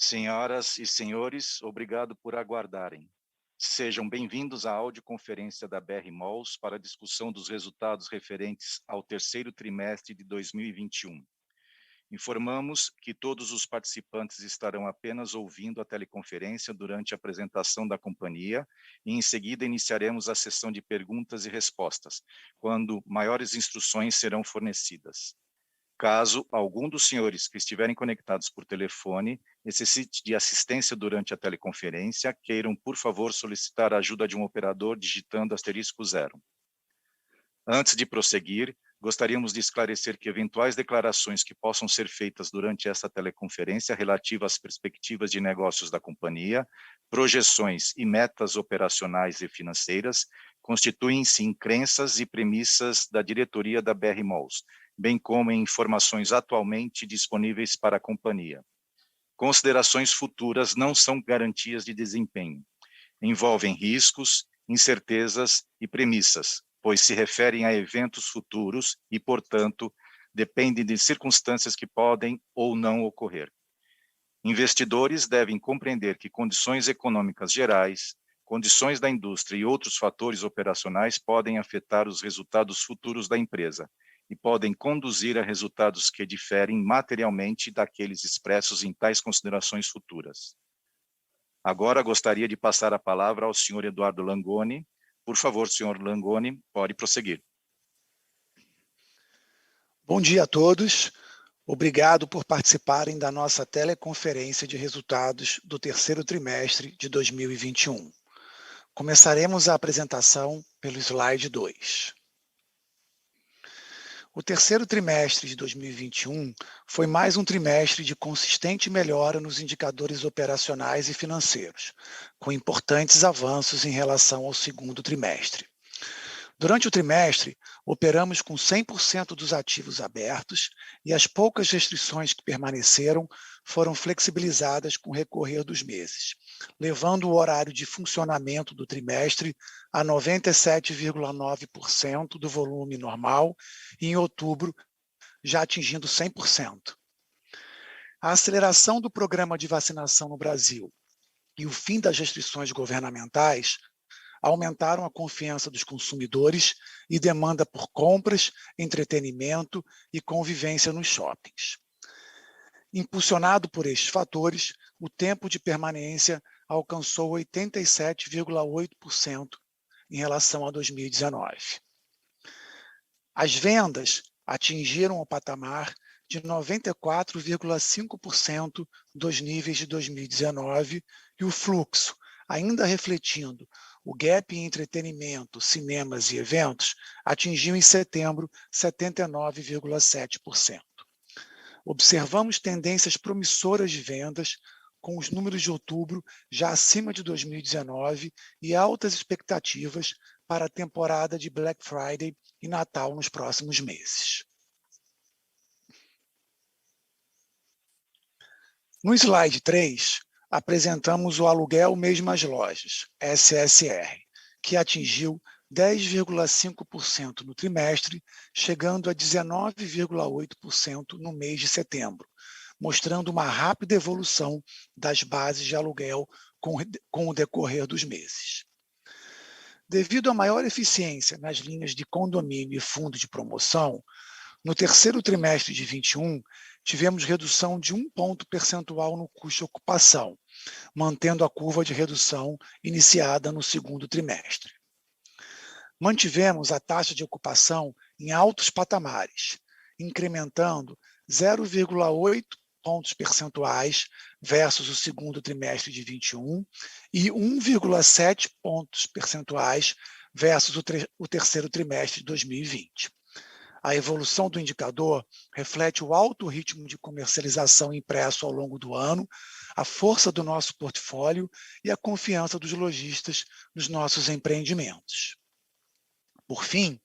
Senhoras e senhores, obrigado por aguardarem. Sejam bem-vindos à audioconferência da BR Malls para a discussão dos resultados referentes ao terceiro trimestre de 2021. Informamos que todos os participantes estarão apenas ouvindo a teleconferência durante a apresentação da companhia e, em seguida, iniciaremos a sessão de perguntas e respostas, quando maiores instruções serão fornecidas. Caso algum dos senhores que estiverem conectados por telefone necessite de assistência durante a teleconferência, queiram, por favor, solicitar a ajuda de um operador digitando *0. Antes de prosseguir, gostaríamos de esclarecer que eventuais declarações que possam ser feitas durante esta teleconferência relativas às perspectivas de negócios da companhia, projeções e metas operacionais e financeiras, constituem-se em crenças e premissas da diretoria da BR Malls, bem como em informações atualmente disponíveis para a companhia. Considerações futuras não são garantias de desempenho. Envolvem riscos, incertezas e premissas, pois se referem a eventos futuros e, portanto, dependem de circunstâncias que podem ou não ocorrer. Investidores devem compreender que condições econômicas gerais, condições da indústria e outros fatores operacionais podem afetar os resultados futuros da empresa e podem conduzir a resultados que diferem materialmente daqueles expressos em tais considerações futuras. Agora gostaria de passar a palavra ao senhor Eduardo Langoni. Por favor, senhor Langoni, pode prosseguir. Bom dia a todos. Obrigado por participarem da nossa teleconferência de resultados do terceiro trimestre de 2021. Começaremos a apresentação pelo slide 2. O terceiro trimestre de 2021 foi mais um trimestre de consistente melhora nos indicadores operacionais e financeiros, com importantes avanços em relação ao segundo trimestre. Durante o trimestre, operamos com 100% dos ativos abertos e as poucas restrições que permaneceram foram flexibilizadas com o recorrer dos meses, levando o horário de funcionamento do trimestre a 97,9% do volume normal e, em outubro, já atingindo 100%. A aceleração do programa de vacinação no Brasil e o fim das restrições governamentais aumentaram a confiança dos consumidores e demanda por compras, entretenimento e convivência nos shoppings. Impulsionado por estes fatores, o tempo de permanência alcançou 87,8% em relação a 2019. As vendas atingiram o patamar de 94,5% dos níveis de 2019 e o fluxo, ainda refletindo o gap em entretenimento, cinemas e eventos, atingiu em setembro 79,7%. Observamos tendências promissoras de vendas, com os números de outubro já acima de 2019 e altas expectativas para a temporada de Black Friday e Natal nos próximos meses. No slide 3, apresentamos o aluguel mesmo às lojas, SSR, que atingiu 10,5% no trimestre, chegando a 19,8% no mês de setembro, mostrando uma rápida evolução das bases de aluguel com o decorrer dos meses. Devido à maior eficiência nas linhas de condomínio e fundo de promoção, no terceiro trimestre de 21, tivemos redução de 1 ponto percentual no custo de ocupação, mantendo a curva de redução iniciada no segundo trimestre. Mantivemos a taxa de ocupação em altos patamares, incrementando 0,8 pontos percentuais versus o segundo trimestre de 21 e 1,7 pontos percentuais versus o terceiro trimestre de 2020. A evolução do indicador reflete o alto ritmo de comercialização impresso ao longo do ano, a força do nosso portfólio e a confiança dos lojistas nos nossos empreendimentos. Por fim,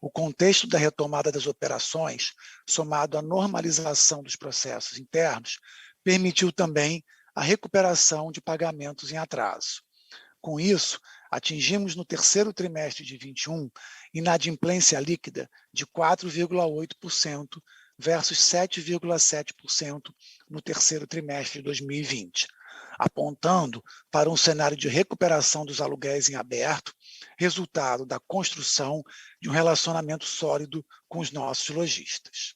o contexto da retomada das operações, somado à normalização dos processos internos, permitiu também a recuperação de pagamentos em atraso. Com isso, atingimos no terceiro trimestre de 21 inadimplência líquida de 4,8% versus 7,7% no terceiro trimestre de 2020, apontando para um cenário de recuperação dos aluguéis em aberto, resultado da construção de um relacionamento sólido com os nossos lojistas.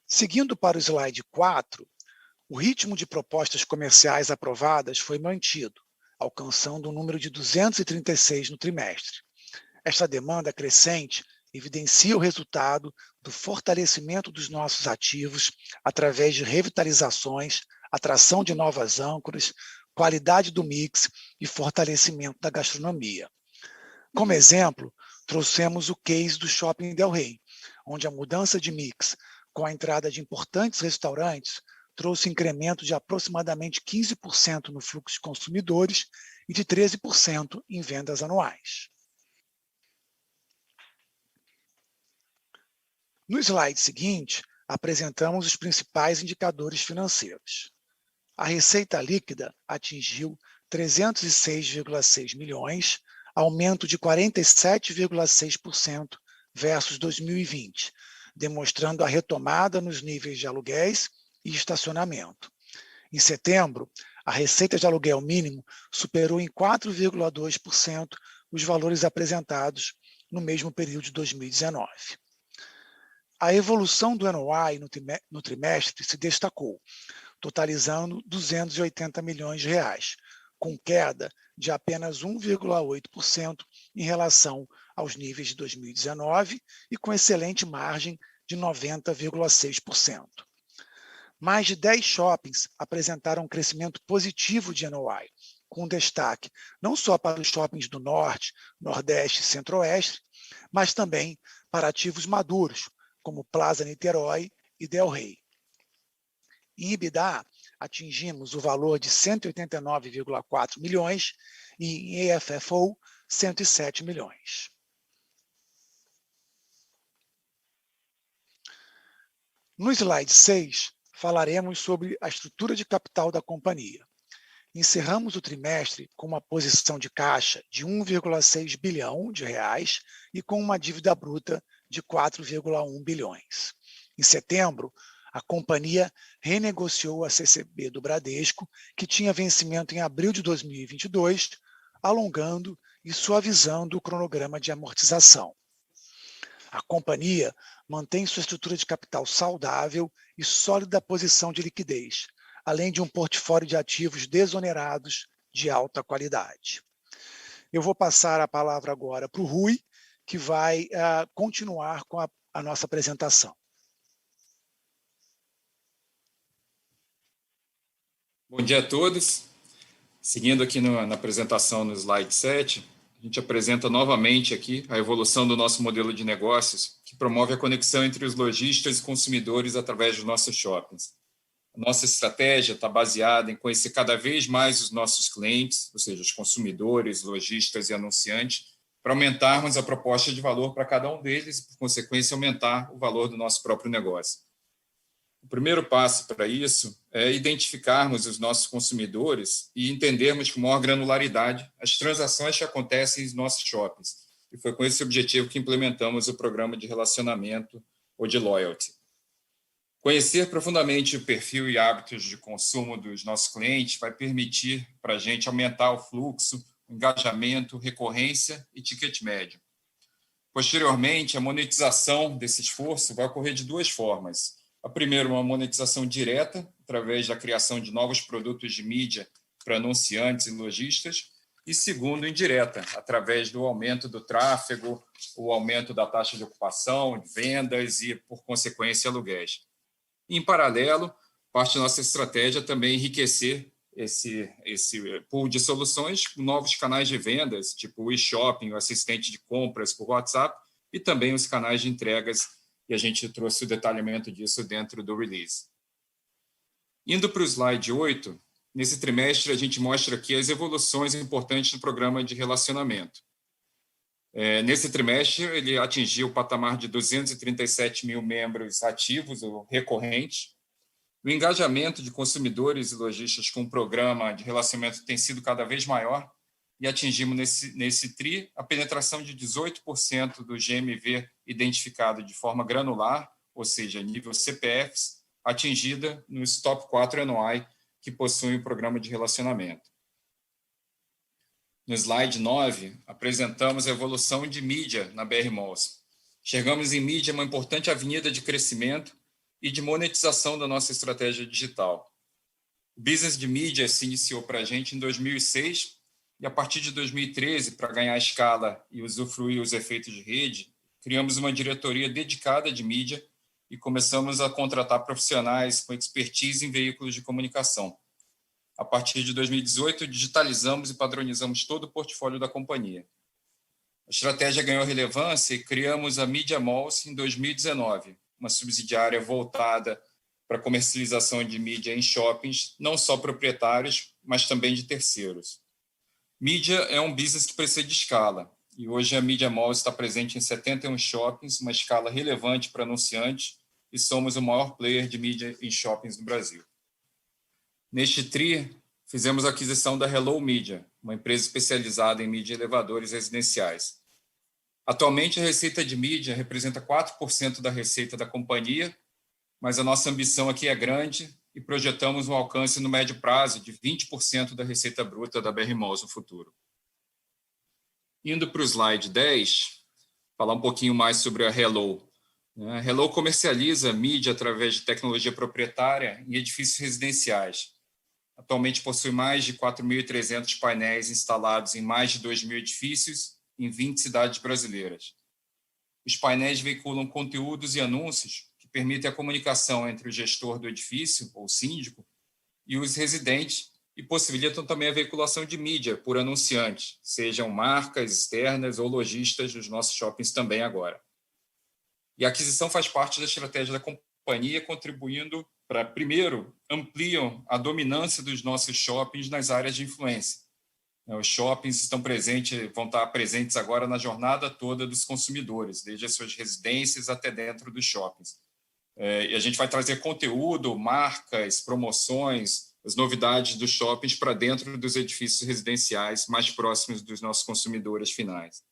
Seguindo para o slide 4, o ritmo de propostas comerciais aprovadas foi mantido, alcançando um número de 236 no trimestre. Esta demanda crescente evidencia o resultado do fortalecimento dos nossos ativos através de revitalizações, atração de novas âncoras, qualidade do mix e fortalecimento da gastronomia. Como exemplo, trouxemos o case do Shopping Del Rey, onde a mudança de mix com a entrada de importantes restaurantes trouxe incremento de aproximadamente 15% no fluxo de consumidores e de 13% em vendas anuais. No slide seguinte, apresentamos os principais indicadores financeiros. A receita líquida atingiu 306,6 milhões, aumento de 47,6% versus 2020, demonstrando a retomada nos níveis de aluguéis e estacionamento. Em setembro, a receita de aluguel mínimo superou em 4,2% os valores apresentados no mesmo período de 2019. A evolução do NOI no trimestre se destacou, totalizando 280 milhões de reais, com queda de apenas 1,8% em relação aos níveis de 2019 e com excelente margem de 90,6%. Mais de 10 shoppings apresentaram um crescimento positivo de NOI, com destaque não só para os shoppings do Norte, Nordeste e Centro-Oeste, mas também para ativos maduros, como Plaza Niterói e Del Rey. Em EBITDA, atingimos o valor de 189,4 milhões e em EFFO, 107 milhões. No slide 6, falaremos sobre a estrutura de capital da companhia. Encerramos o trimestre com uma posição de caixa de 1,6 bilhão de reais e com uma dívida bruta de 4,1 bilhões. Em setembro, a companhia renegociou a CCB do Bradesco, que tinha vencimento em abril de 2022, alongando e suavizando o cronograma de amortização. A companhia mantém sua estrutura de capital saudável e sólida posição de liquidez, além de um portfólio de ativos desonerados de alta qualidade. Eu vou passar a palavra agora para o Rui, que vai continuar com a nossa apresentação. Bom dia a todos. Seguindo aqui na apresentação no slide 7, a gente apresenta novamente aqui a evolução do nosso modelo de negócios, que promove a conexão entre os lojistas e consumidores através dos nossos shoppings. A nossa estratégia está baseada em conhecer cada vez mais os nossos clientes, ou seja, os consumidores, lojistas e anunciantes, para aumentarmos a proposta de valor para cada um deles e, por consequência, aumentar o valor do nosso próprio negócio. O primeiro passo para isso é identificarmos os nossos consumidores e entendermos com maior granularidade as transações que acontecem em nossos shoppings. E foi com esse objetivo que implementamos o programa de relacionamento ou de loyalty. Conhecer profundamente o perfil e hábitos de consumo dos nossos clientes vai permitir para a gente aumentar o fluxo, engajamento, recorrência e ticket médio. Posteriormente, a monetização desse esforço vai ocorrer de duas formas. A primeira, uma monetização direta, através da criação de novos produtos de mídia para anunciantes e lojistas, e segundo, indireta, através do aumento do tráfego, o aumento da taxa de ocupação, de vendas e, por consequência, aluguéis. Em paralelo, parte da nossa estratégia também é enriquecer esse pool de soluções com novos canais de vendas, tipo o e-shopping, o assistente de compras por WhatsApp, e também os canais de entregas, e a gente trouxe o detalhamento disso dentro do release. Indo para o slide 8, nesse trimestre a gente mostra aqui as evoluções importantes do programa de relacionamento. Nesse trimestre, ele atingiu o patamar de 237 mil membros ativos ou recorrentes. O engajamento de consumidores e lojistas com o programa de relacionamento tem sido cada vez maior, e atingimos nesse TRI a penetração de 18% do GMV identificado de forma granular, ou seja, nível CPFs, atingida nos top 4 NOI que possuem o programa de relacionamento. No slide 9, apresentamos a evolução de mídia na BR Malls. Enxergamos em mídia uma importante avenida de crescimento e de monetização da nossa estratégia digital. O business de mídia se iniciou para a gente em 2006 e, a partir de 2013, para ganhar escala e usufruir os efeitos de rede, criamos uma diretoria dedicada de mídia e começamos a contratar profissionais com expertise em veículos de comunicação. A partir de 2018, digitalizamos e padronizamos todo o portfólio da companhia. A estratégia ganhou relevância e criamos a Media Malls em 2019, uma subsidiária voltada para a comercialização de mídia em shoppings, não só proprietários, mas também de terceiros. Mídia é um business que precisa de escala, e hoje a Media Malls está presente em 71 shoppings, uma escala relevante para anunciantes, e somos o maior player de mídia em shoppings no Brasil. Neste TRI, fizemos a aquisição da Hello Media, uma empresa especializada em mídia e elevadores residenciais. Atualmente, a receita de mídia representa 4% da receita da companhia, mas a nossa ambição aqui é grande e projetamos um alcance no médio prazo de 20% da receita bruta da BR Malls no futuro. Indo para o slide 10, falar um pouquinho mais sobre a Hello. A Hello comercializa mídia através de tecnologia proprietária em edifícios residenciais. Atualmente possui mais de 4.300 painéis instalados em mais de 2.000 edifícios em 20 cidades brasileiras. Os painéis veiculam conteúdos e anúncios que permitem a comunicação entre o gestor do edifício, ou síndico, e os residentes, e possibilitam também a veiculação de mídia por anunciantes, sejam marcas externas ou lojistas dos nossos shoppings também agora. E a aquisição faz parte da estratégia da companhia, contribuindo para, primeiro, ampliam a dominância dos nossos shoppings nas áreas de influência. Os shoppings vão estar presentes agora na jornada toda dos consumidores, desde as suas residências até dentro dos shoppings. E a gente vai trazer conteúdo, marcas, promoções, as novidades dos shoppings para dentro dos edifícios residenciais mais próximos dos nossos consumidores finais.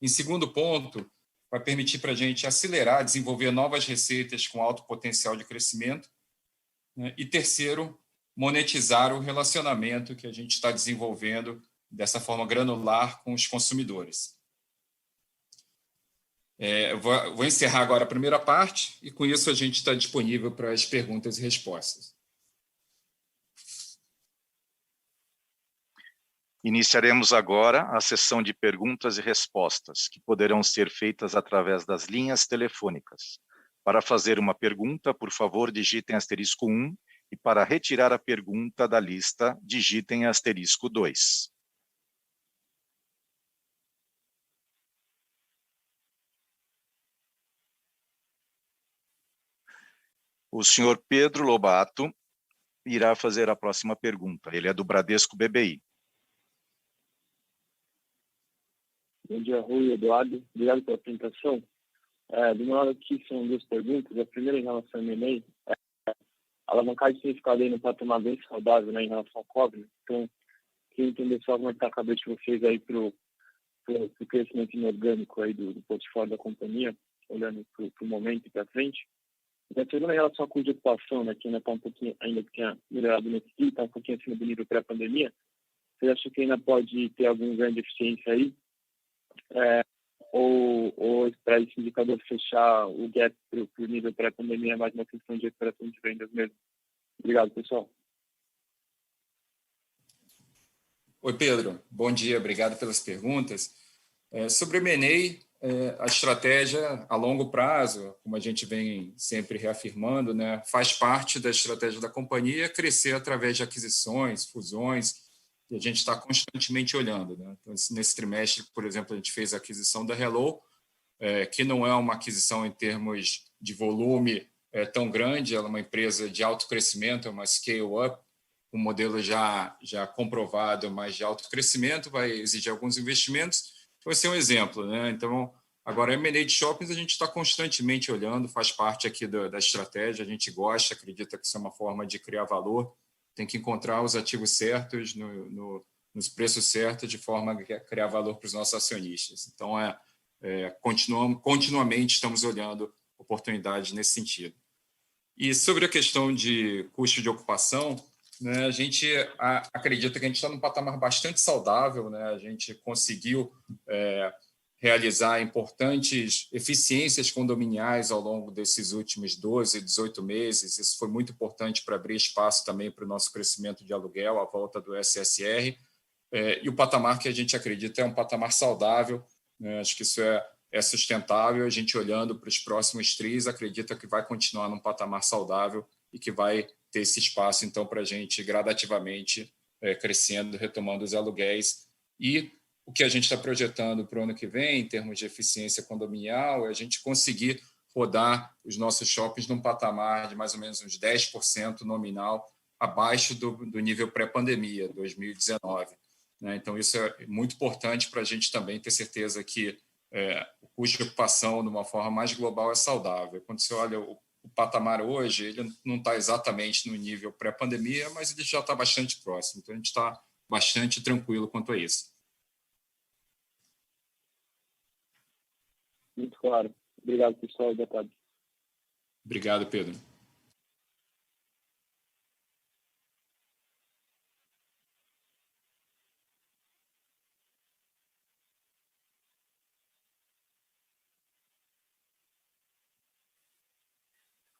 Em segundo ponto, vai permitir para a gente acelerar, desenvolver novas receitas com alto potencial de crescimento. E terceiro, monetizar o relacionamento que a gente está desenvolvendo dessa forma granular com os consumidores. Vou encerrar agora a primeira parte e, com isso, a gente está disponível para as perguntas e respostas. Iniciaremos agora a sessão de perguntas e respostas, que poderão ser feitas através das linhas telefônicas. Para fazer uma pergunta, por favor, digitem *1 e para retirar a pergunta da lista, digitem *2. O senhor Pedro Lobato irá fazer a próxima pergunta. Ele é do Bradesco BBI. Bom dia, Rui, Eduardo. Obrigado pela apresentação. Do meu lado aqui são duas perguntas. A primeira em relação ao M&A. A alavancagem tem ficado aí no patamar bem saudável, né, em relação ao cobre. Então, queria entender só como está a cabeça de vocês aí para o crescimento inorgânico aí do portfólio da companhia, olhando para o momento e para frente. E a segunda em relação ao custo de ocupação, né, que ainda está um pouquinho, ainda tinha melhorado nesse dia, está um pouquinho acima do nível pré-pandemia. Vocês acham que ainda pode ter algum grande deficiência aí? Ou esperar esse indicador fechar o gap para o nível pré-pandemia é mais uma questão de recuperação de vendas mesmo? Obrigado, pessoal. Oi, Pedro. Bom dia, obrigado pelas perguntas. Sobre o M&A, a estratégia a longo prazo, como a gente vem sempre reafirmando, né, faz parte da estratégia da companhia crescer através de aquisições, fusões, e a gente está constantemente olhando, né? Então, nesse trimestre, por exemplo, a gente fez a aquisição da Hello, que não é uma aquisição em termos de volume tão grande, ela é uma empresa de alto crescimento, é uma scale-up, um modelo já comprovado, mas de alto crescimento, vai exigir alguns investimentos. Vai ser um exemplo, né? Então, agora, M&A de shoppings, a gente está constantemente olhando, faz parte aqui da estratégia, a gente gosta, acredita que isso é uma forma de criar valor, tem que encontrar os ativos certos no nos preços certos, de forma a criar valor para os nossos acionistas. Então, continuamente estamos olhando oportunidades nesse sentido. E sobre a questão de custo de ocupação, né, a gente acredita que a gente está num patamar bastante saudável, né? A gente conseguiu realizar importantes eficiências condominiais ao longo desses últimos 12, 18 meses. Isso foi muito importante para abrir espaço também para o nosso crescimento de aluguel, a volta do SSR. E o patamar que a gente acredita é um patamar saudável, né? Acho que isso é sustentável. A gente, olhando para os próximos tris, acredita que vai continuar num patamar saudável e que vai ter esse espaço, então, para a gente gradativamente crescendo, retomando os aluguéis. E o que a gente está projetando para o ano que vem, em termos de eficiência condominial, é a gente conseguir rodar os nossos shoppings num patamar de mais ou menos uns 10% nominal abaixo do nível pré-pandemia, 2019. Né? Então, isso é muito importante para a gente também ter certeza que o custo de ocupação, de uma forma mais global, é saudável. Quando você olha o patamar hoje, ele não está exatamente no nível pré-pandemia, mas ele já está bastante próximo. Então, a gente está bastante tranquilo quanto a isso. Muito claro. Obrigado, pessoal. Boa tarde. Obrigado, Pedro.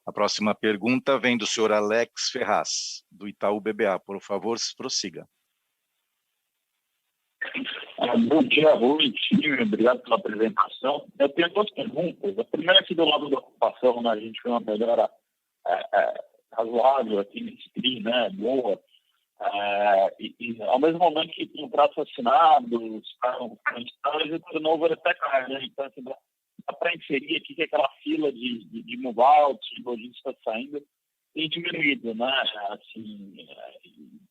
A próxima pergunta vem do senhor Alex Ferraz, do Itaú BBA. Por favor, prossiga. Bom dia, Rui, time. Obrigado pela apresentação. Eu tenho duas perguntas. A primeira é que do lado da ocupação, né, a gente vê uma melhora razoável aqui nesse TRI, né, boa. E ao mesmo momento que contratos assinados, e o turnover até cai, né? Então, assim, dá para inserir aqui que aquela fila de move-out, de lojistas saindo, tem diminuído, né? Assim,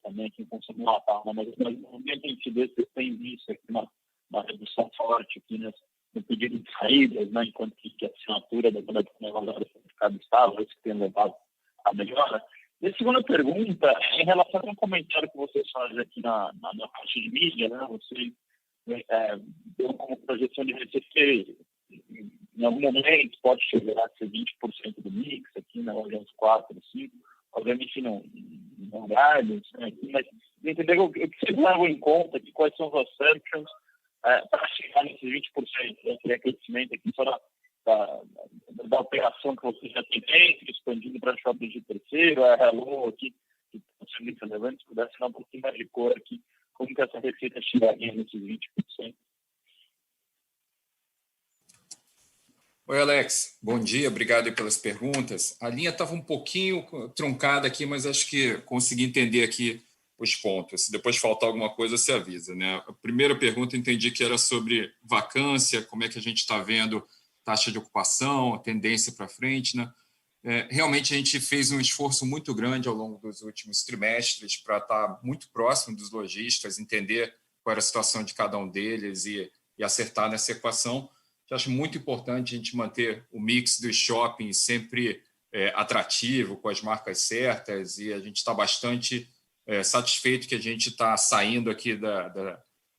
também aqui em consumo natal, né? Mas no momento em que vocês têm visto aqui uma redução forte aqui no pedido de saídas, né? Enquanto que a assinatura da banda de negócio tem ficado estável, isso que tem levado a melhora. E a segunda pergunta é em relação a um comentário que vocês fazem aqui na parte de mídia, né? Você deu como projeção de receber em algum momento pode chegar a ser 20% do mix, aqui na ordem uns 4, 5, obviamente não guardas, né, mas entender o que vocês levam em conta, que quais são os assumptions para chegar nesses 20%, né, crescimento aqui só da operação que você já tem dentro, expandindo para shopping de terceiro, a Hello aqui, que são muito relevantes, se pudesse dar um pouquinho mais de cor aqui, como que essa receita chegaria nesses 20%. Oi, Alex. Bom dia, obrigado pelas perguntas. A linha estava um pouquinho truncada aqui, mas acho que consegui entender aqui os pontos. Se depois faltar alguma coisa, você avisa, né? A primeira pergunta eu entendi que era sobre vacância, como é que a gente está vendo taxa de ocupação, a tendência para frente, né? Realmente a gente fez um esforço muito grande ao longo dos últimos trimestres para estar muito próximo dos lojistas, entender qual era a situação de cada um deles e acertar nessa equação. Eu acho muito importante a gente manter o mix dos shoppings sempre atrativo, com as marcas certas, e a gente está bastante satisfeito que a gente está saindo aqui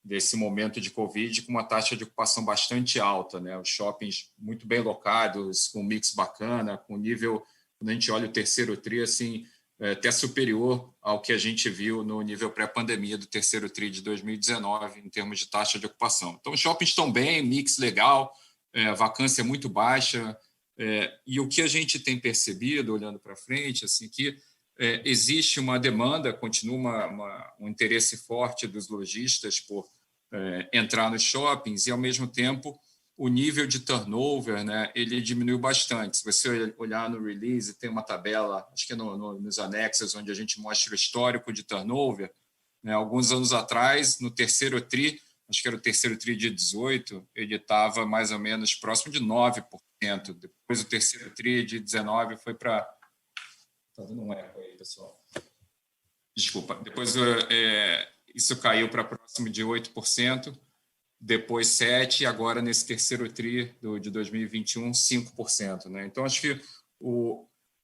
desse momento de Covid com uma taxa de ocupação bastante alta, né? Os shoppings muito bem locados, com um mix bacana, com nível, quando a gente olha o terceiro TRI, assim, até superior ao que a gente viu no nível pré-pandemia do terceiro TRI de 2019, em termos de taxa de ocupação. Então, os shoppings estão bem, mix legal, vacância muito baixa, e o que a gente tem percebido, olhando para frente, assim, que existe uma demanda, continua um interesse forte dos lojistas por entrar nos shoppings e, ao mesmo tempo, o nível de turnover, né, ele diminuiu bastante. Se você olhar no release, tem uma tabela, acho que nos anexos, onde a gente mostra o histórico de turnover. Né, alguns anos atrás, no terceiro TRI, acho que era o terceiro TRI de 18, ele estava mais ou menos próximo de 9%. Depois, o terceiro TRI de 19 foi para... Está dando um eco aí, pessoal. Desculpa. Depois, isso caiu para próximo de 8%. Depois 7%, e agora nesse terceiro TRI de 2021, 5%. Né? Então, acho que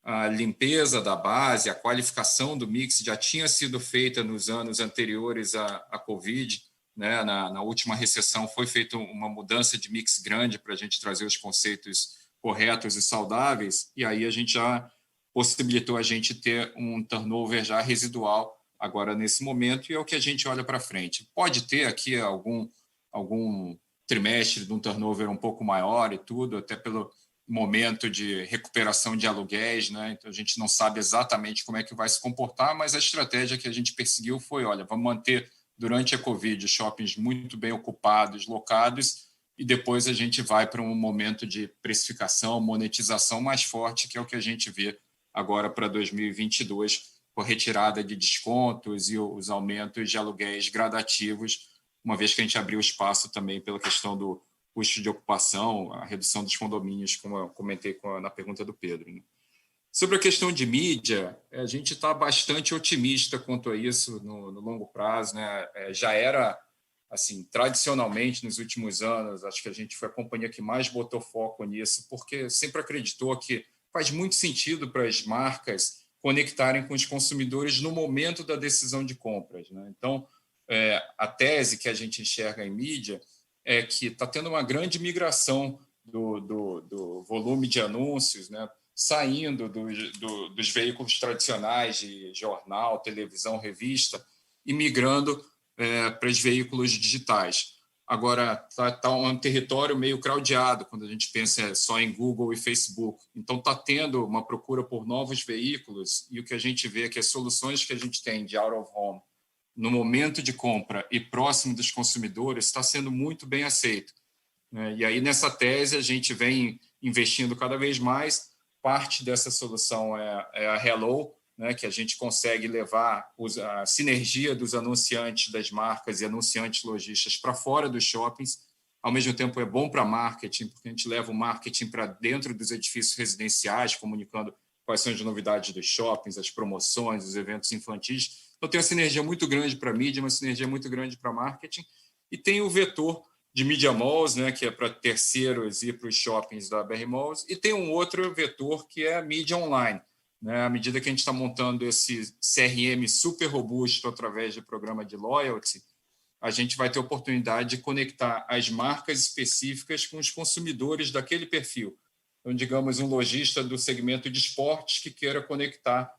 a limpeza da base, a qualificação do mix já tinha sido feita nos anos anteriores à Covid, né? Na última recessão foi feita uma mudança de mix grande para a gente trazer os conceitos corretos e saudáveis, e aí a gente já possibilitou a gente ter um turnover já residual agora nesse momento, e é o que a gente olha para frente. Pode ter aqui algum trimestre de um turnover um pouco maior e tudo, até pelo momento de recuperação de aluguéis, né? Então a gente não sabe exatamente como é que vai se comportar, mas a estratégia que a gente perseguiu foi, olha, vamos manter durante a Covid os shoppings muito bem ocupados, locados, e depois a gente vai para um momento de precificação, monetização mais forte, que é o que a gente vê agora para 2022, com a retirada de descontos e os aumentos de aluguéis gradativos, uma vez que a gente abriu espaço também pela questão do custo de ocupação, a redução dos condomínios, como eu comentei na pergunta do Pedro, né? Sobre a questão de mídia, a gente está bastante otimista quanto a isso no longo prazo, né? Já era, assim, tradicionalmente, nos últimos anos, acho que a gente foi a companhia que mais botou foco nisso, porque sempre acreditou que faz muito sentido para as marcas conectarem com os consumidores no momento da decisão de compras, né? Então, a tese que a gente enxerga em mídia é que está tendo uma grande migração do volume de anúncios, né, saindo dos veículos tradicionais de jornal, televisão, revista, e migrando para os veículos digitais. Agora, está um território meio craudiado quando a gente pensa só em Google e Facebook. Então, está tendo uma procura por novos veículos, e o que a gente vê é que as soluções que a gente tem de out of home no momento de compra e próximo dos consumidores está sendo muito bem aceito, né? E aí, nessa tese, a gente vem investindo cada vez mais. Parte dessa solução é a Hello, né, que a gente consegue levar a sinergia dos anunciantes das marcas e anunciantes lojistas para fora dos shoppings. Ao mesmo tempo, é bom para marketing, porque a gente leva o marketing para dentro dos edifícios residenciais, comunicando quais são as novidades dos shoppings, as promoções, os eventos infantis. Então, tem uma sinergia muito grande para a mídia, uma sinergia muito grande para marketing. E tem o vetor de Media Malls, né, que é para terceiros e para os shoppings da BR Malls. E tem um outro vetor que é a mídia online, né? À medida que a gente está montando esse CRM super robusto através do programa de loyalty, a gente vai ter oportunidade de conectar as marcas específicas com os consumidores daquele perfil. Então, digamos, um lojista do segmento de esportes que queira conectar,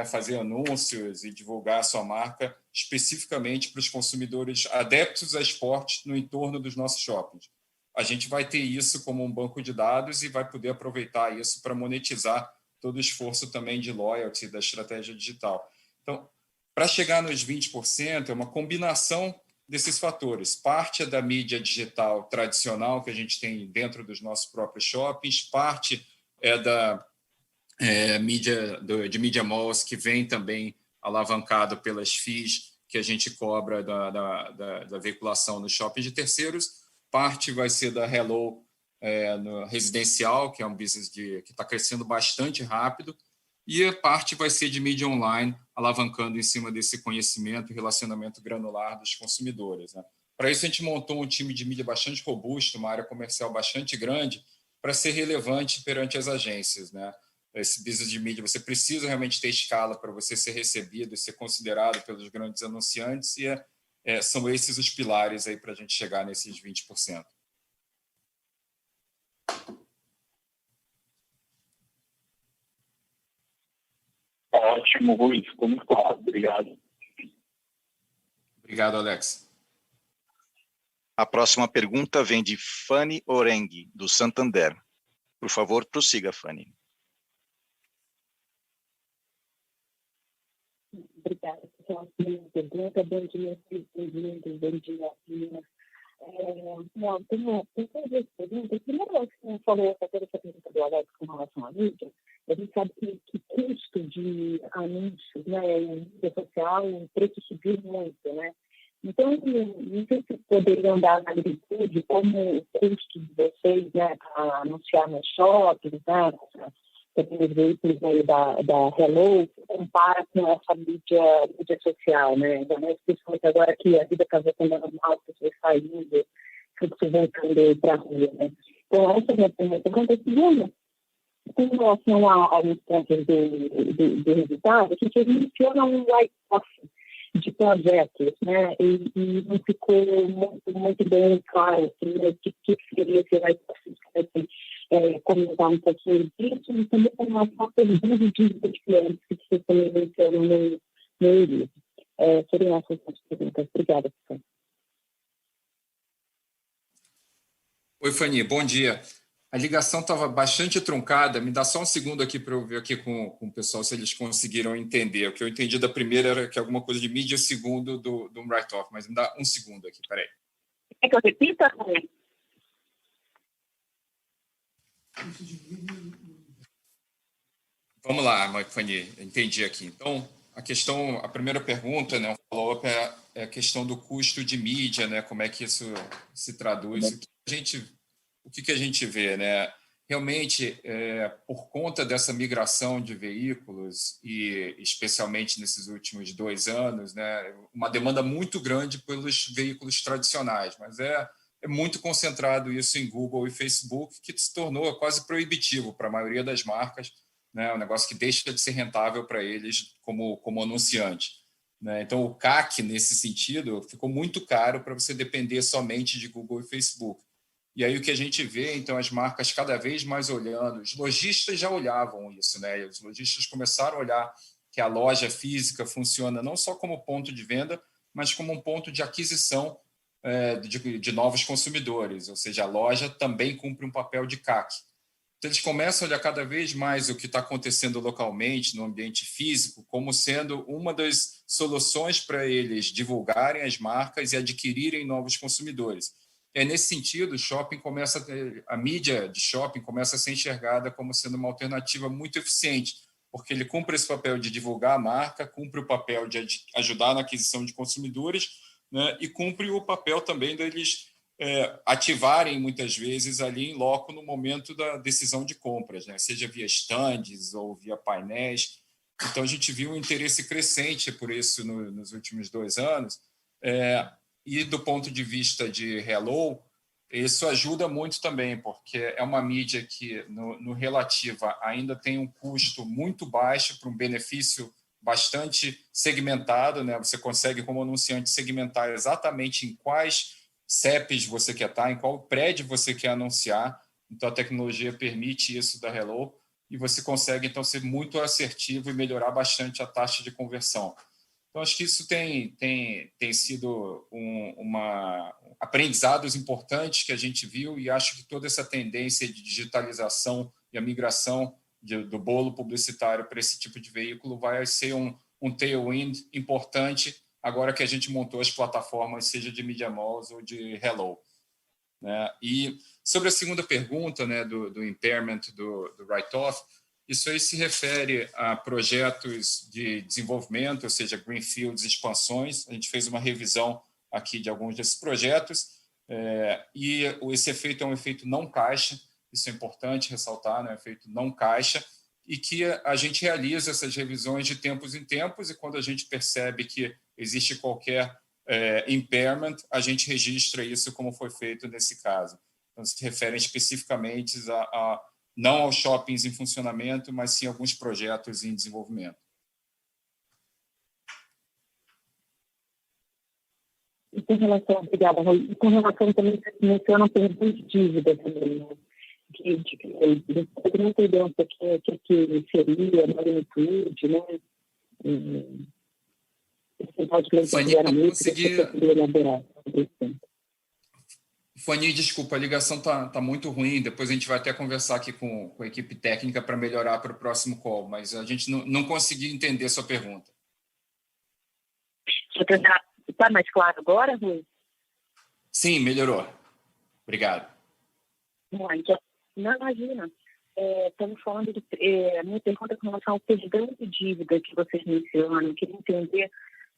fazer anúncios e divulgar a sua marca especificamente para os consumidores adeptos a esporte no entorno dos nossos shoppings. A gente vai ter isso como um banco de dados e vai poder aproveitar isso para monetizar todo o esforço também de loyalty da estratégia digital. Então, para chegar nos 20%, é uma combinação desses fatores. Parte é da mídia digital tradicional que a gente tem dentro dos nossos próprios shoppings, parte é da mídia de Media Malls, que vem também alavancado pelas FIIs que a gente cobra da veiculação no shopping de terceiros. Parte vai ser da Hello no residencial, que é um business que está crescendo bastante rápido, e a parte vai ser de mídia online, alavancando em cima desse conhecimento e relacionamento granular dos consumidores, né? Para isso, a gente montou um time de mídia bastante robusto, uma área comercial bastante grande, para ser relevante perante as agências, né? Esse business de mídia, você precisa realmente ter escala para você ser recebido e ser considerado pelos grandes anunciantes, e são esses os pilares aí para a gente chegar nesses 20%. Ótimo, Rui, ficou muito claro. Obrigado. Obrigado, Alex. A próxima pergunta vem de Fanny Orengue, do Santander. Por favor, prossiga, Fanny. Obrigada pela pergunta. Bom dia, bom dia, Pina. Tenho duas perguntas. Primeiro, você falou essa pergunta do Alex com relação à mídia. A gente sabe que custo de anúncios, né, em mídia social, o preço subiu muito, né? Então, não sei se poderiam dar na magnitude como o custo de vocês, né, para anunciar nos shoppings, né, os veículos aí da Hello, compara com essa mídia social, né? Ainda mais principalmente agora que a vida está voltando ao normal, as pessoas saindo, tudo se voltando para a rua, né? Então, essa é a minha primeira pergunta. Segundo, com relação aos pontos do resultado, que a gente menciona um write-off de projetos, né? E não ficou muito bem claro o que seria esse write-off. Comentar um pouquinho disso, e também com relação à perda de dívida de clientes que vocês também mencionam no livro. Seriam essas as perguntas. Obrigada, professor. Oi, Fanny, bom dia. A ligação estava bastante truncada. Me dá só um segundo aqui para eu ver aqui com o pessoal se eles conseguiram entender. O que eu entendi da primeira era que é alguma coisa de mídia, o segundo do write-off, mas me dá um segundo aqui, peraí. É que eu repita? Vamos lá, Fanny, entendi aqui. Então, a primeira pergunta, né, um follow-up é a questão do custo de mídia, né, como é que isso se traduz, o que a gente vê, né? Realmente, por conta dessa migração de veículos, e especialmente nesses últimos 2 anos, né, uma demanda muito grande pelos veículos tradicionais, mas é muito concentrado isso em Google e Facebook, que se tornou quase proibitivo para a maioria das marcas, né, um negócio que deixa de ser rentável para eles como anunciante, né? Então, o CAC, nesse sentido, ficou muito caro para você depender somente de Google e Facebook. E aí o que a gente vê, então, as marcas cada vez mais olhando, os lojistas já olhavam isso, né? E os lojistas começaram a olhar que a loja física funciona não só como ponto de venda, mas como um ponto de aquisição de novos consumidores, ou seja, a loja também cumpre um papel de CAC. Então, eles começam a olhar cada vez mais o que está acontecendo localmente, no ambiente físico, como sendo uma das soluções para eles divulgarem as marcas e adquirirem novos consumidores. Nesse sentido, a mídia de shopping começa a ser enxergada como sendo uma alternativa muito eficiente, porque ele cumpre esse papel de divulgar a marca, cumpre o papel de ajudar na aquisição de consumidores, né, e cumpre o papel também deles ativarem, muitas vezes, ali em loco no momento da decisão de compras, né, seja via estandes ou via painéis. Então, a gente viu um interesse crescente por isso nos últimos 2 anos, e do ponto de vista de Hello, isso ajuda muito também, porque é uma mídia que, no relativa, ainda tem um custo muito baixo para um benefício bastante segmentado, né? Você consegue, como anunciante, segmentar exatamente em quais CEPs você quer estar, em qual prédio você quer anunciar. Então, a tecnologia permite isso da Hello e você consegue, então, ser muito assertivo e melhorar bastante a taxa de conversão. Então, acho que isso tem sido aprendizados importantes que a gente viu, e acho que toda essa tendência de digitalização e a migração do bolo publicitário para esse tipo de veículo vai ser um tailwind importante agora que a gente montou as plataformas, seja de Media Malls ou de Hello, né? E sobre a segunda pergunta, né, do impairment, do write-off, isso aí se refere a projetos de desenvolvimento, ou seja, greenfields, expansões. A gente fez uma revisão aqui de alguns desses projetos, e esse efeito é um efeito não caixa, isso é importante ressaltar, né? Efeito não caixa, e que a gente realiza essas revisões de tempos em tempos, e quando a gente percebe que existe qualquer impairment, a gente registra isso como foi feito nesse caso. Então, se referem especificamente não aos shoppings em funcionamento, mas sim a alguns projetos em desenvolvimento. E com relação, obrigada, Rui. E com relação também, você menciona a perda de dívida também, né? Eu não entender um pouquinho o que seria a magnitude, né? Você pode elaborar sobre isso. Fanny, desculpa, a ligação está muito ruim. Depois a gente vai até conversar aqui com a equipe técnica para melhorar para o próximo call, mas a gente não conseguiu entender a sua pergunta. Está mais claro agora, Rui? Sim, melhorou. Obrigado. Não, imagina. Estamos falando a minha pergunta com relação ao perdão de dívida que vocês mencionam. Eu queria entender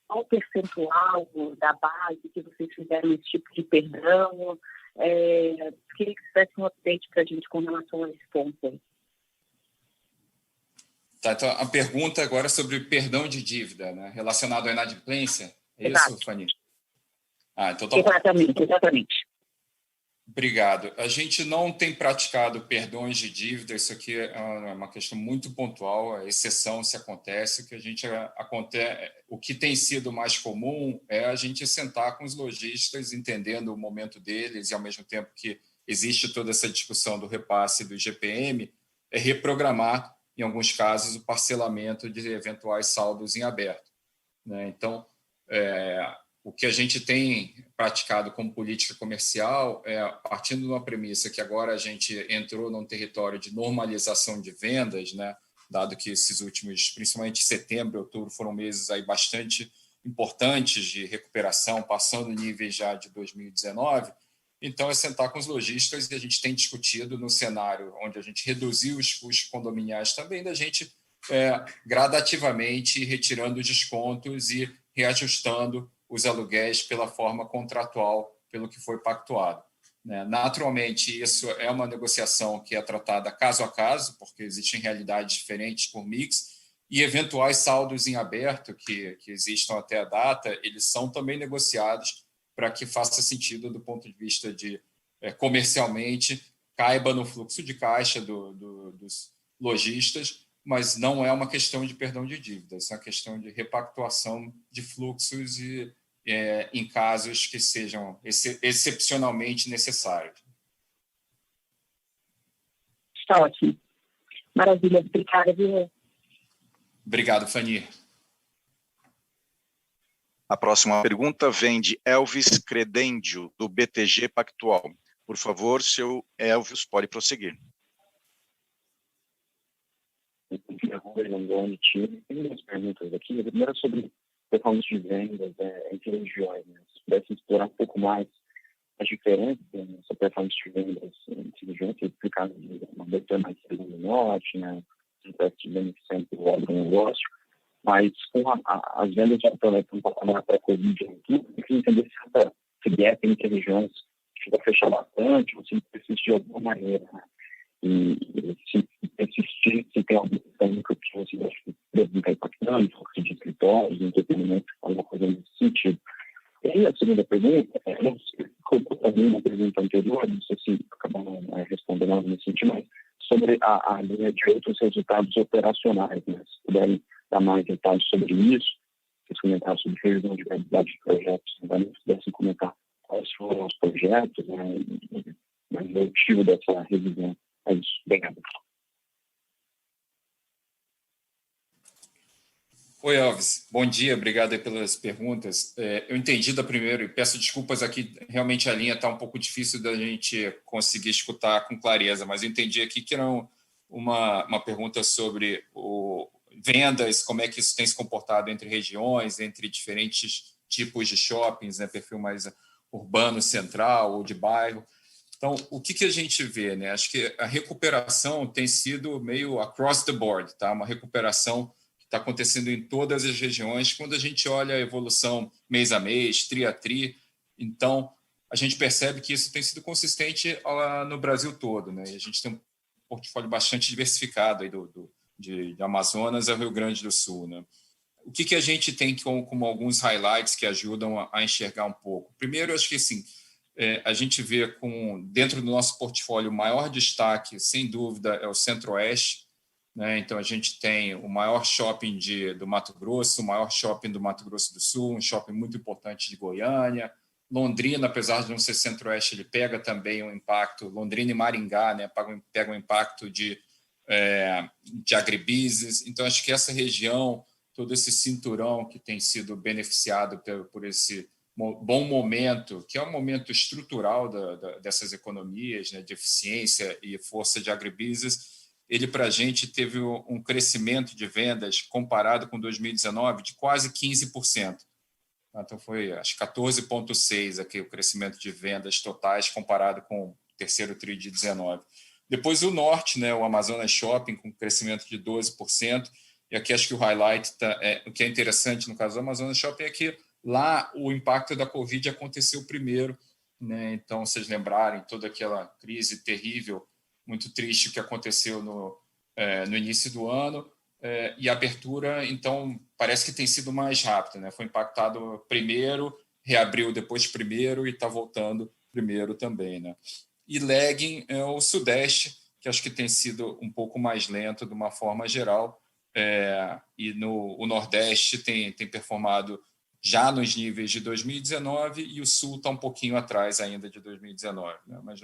qual o percentual da base que vocês fizeram esse tipo de perdão. Queria que você desse um update para a gente com relação a esse ponto aí. Tá, então, a pergunta agora é sobre perdão de dívida, né, relacionado à inadimplência. É Exato. Isso, Fanny? Então tá exatamente. Obrigado. A gente não tem praticado perdões de dívida, isso aqui é uma questão muito pontual, a exceção se acontece, o que tem sido mais comum é a gente sentar com os lojistas, entendendo o momento deles e, ao mesmo tempo que existe toda essa discussão do repasse do IGPM, é reprogramar, em alguns casos, o parcelamento de eventuais saldos em aberto, né? Então, o que a gente tem praticado como política comercial é, partindo de uma premissa que agora a gente entrou num território de normalização de vendas, né? Dado que esses últimos, principalmente setembro e outubro, foram meses aí bastante importantes de recuperação, passando níveis já de 2019. Então, é sentar com os lojistas e a gente tem discutido no cenário onde a gente reduziu os custos condominiais também, da gente gradativamente retirando os descontos e reajustando os aluguéis pela forma contratual, pelo que foi pactuado, né? Naturalmente, isso é uma negociação que é tratada caso a caso, porque existem realidades diferentes por mix, e eventuais saldos em aberto que existam até a data, eles são também negociados para que faça sentido do ponto de vista de comercialmente, caiba no fluxo de caixa dos lojistas, mas não é uma questão de perdão de dívidas, é uma questão de repactuação de fluxos e em casos que sejam excepcionalmente necessários. Está ótimo. Maravilha. Obrigada, viu? Obrigado, Fanny. A próxima pergunta vem de Elvis Credendio, do BTG Pactual. Por favor, seu Elvis, pode prosseguir. Tem duas perguntas aqui. A primeira é sobre performance de vendas entre regiões. Né? Se pudesse explorar um pouco mais a diferença nessa performance de vendas entre regiões, que explicar uma abertura mais cedo no norte, né? Se beneficiando do agronegócio, mas com as vendas já estão um patamar pré-Covid em tudo, eu queria entender se esse gap entre regiões chega a fechar bastante, ou se persiste de alguma maneira, né? E se persistir, se tem alguma questão que você acha que deve estar impactando, fluxo de escritórios, entretenimento, alguma coisa nesse sentido. E aí a segunda pergunta, você colocou também na pergunta anterior, não sei se acabaram respondendo algo nesse sentido, mas sobre a linha de outros resultados operacionais, né? Se puderem dar mais detalhes sobre isso, vocês comentaram sobre revisão de viabilidade de projetos, também se pudessem comentar quais foram os projetos, né? E o motivo dessa revisão. É isso. Obrigado. Oi, Elvis. Bom dia, obrigado aí pelas perguntas. Eu entendi da primeira, e peço desculpas aqui, realmente a linha está um pouco difícil da gente conseguir escutar com clareza, mas eu entendi aqui que era uma pergunta sobre vendas, como é que isso tem se comportado entre regiões, entre diferentes tipos de shoppings, né, perfil mais urbano, central ou de bairro. Então, o que a gente vê, né? Acho que a recuperação tem sido meio across the board, tá? Uma recuperação que está acontecendo em todas as regiões. Quando a gente olha a evolução mês a mês, tri a tri, então a gente percebe que isso tem sido consistente no Brasil todo, né? E a gente tem um portfólio bastante diversificado aí de Amazonas ao Rio Grande do Sul, né? O que a gente tem como alguns highlights que ajudam a enxergar um pouco? Primeiro, acho que assim, a gente vê dentro do nosso portfólio o maior destaque, sem dúvida, é o Centro-Oeste, né? Então, a gente tem o maior shopping do Mato Grosso, o maior shopping do Mato Grosso do Sul, um shopping muito importante de Goiânia. Londrina, apesar de não ser Centro-Oeste, ele pega também um impacto, Londrina e Maringá, né? Pega um impacto de agribusiness. Então, acho que essa região, todo esse cinturão que tem sido beneficiado por esse bom momento, que é um momento estrutural dessas economias, né, de eficiência e força de agribusiness, ele para a gente teve um crescimento de vendas comparado com 2019 de quase 15%. Então foi, acho, 14,6% aqui o crescimento de vendas totais comparado com o terceiro tri de 19. Depois o Norte, né, o Amazonas Shopping, com crescimento de 12%. E aqui acho que o highlight, o que é interessante no caso do Amazonas Shopping é que lá o impacto da Covid aconteceu primeiro, né? Então, vocês lembrarem toda aquela crise terrível, muito triste que aconteceu no início do ano, e a abertura, então, parece que tem sido mais rápida, né? Foi impactado primeiro, reabriu depois primeiro e está voltando primeiro também, né? E lagging é o Sudeste, que acho que tem sido um pouco mais lento de uma forma geral, e o Nordeste tem performado já nos níveis de 2019 e o Sul está um pouquinho atrás ainda de 2019, né? Mas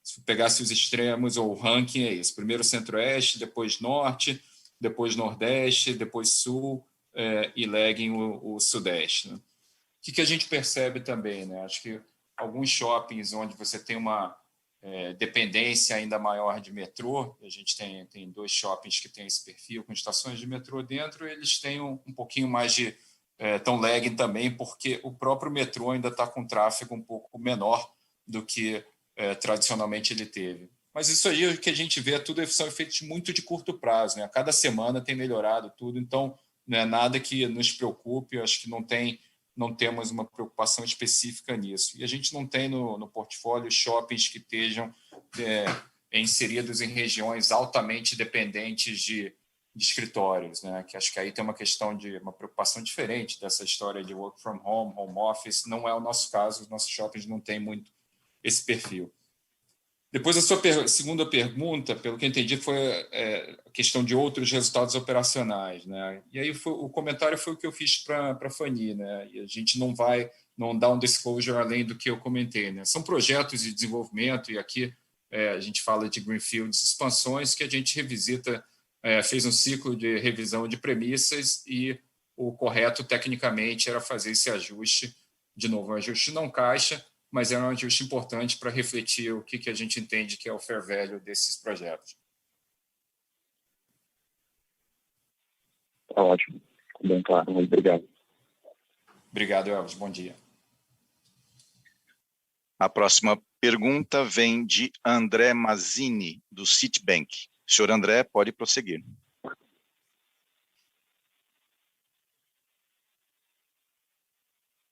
se pegasse os extremos, ou o ranking é isso: primeiro Centro-Oeste, depois Norte, depois Nordeste, depois Sul, e lagging o Sudeste, né? O que a gente percebe também, né? Acho que alguns shoppings onde você tem uma dependência ainda maior de metrô, a gente tem 2 shoppings que têm esse perfil, com estações de metrô dentro, eles têm um pouquinho mais de tão lagging também, porque o próprio metrô ainda está com tráfego um pouco menor do que tradicionalmente ele teve. Mas isso aí, o que a gente vê, são efeitos muito de curto prazo, né? A cada semana tem melhorado tudo, então não é nada que nos preocupe. Eu acho que não temos uma preocupação específica nisso. E a gente não tem no portfólio shoppings que estejam inseridos em regiões altamente dependentes de escritórios, né? Que acho que aí tem uma questão de uma preocupação diferente dessa história de work from home, home office. Não é o nosso caso, os nossos shoppings não têm muito esse perfil. Depois, a sua segunda pergunta, pelo que eu entendi, foi a questão de outros resultados operacionais, né? E aí o comentário foi o que eu fiz para a Fanny, né? E a gente não dá um disclosure além do que eu comentei, né? São projetos de desenvolvimento, e aqui a gente fala de greenfields, expansões, que a gente revisita, fez um ciclo de revisão de premissas, e o correto, tecnicamente, era fazer esse ajuste, de novo, um ajuste não caixa, mas é um ajuste importante para refletir o que a gente entende que é o fair value desses projetos. Tá ótimo, bem claro, muito obrigado. Obrigado, Elvis, bom dia. A próxima pergunta vem de André Mazzini, do Citibank. Senhor André, pode prosseguir.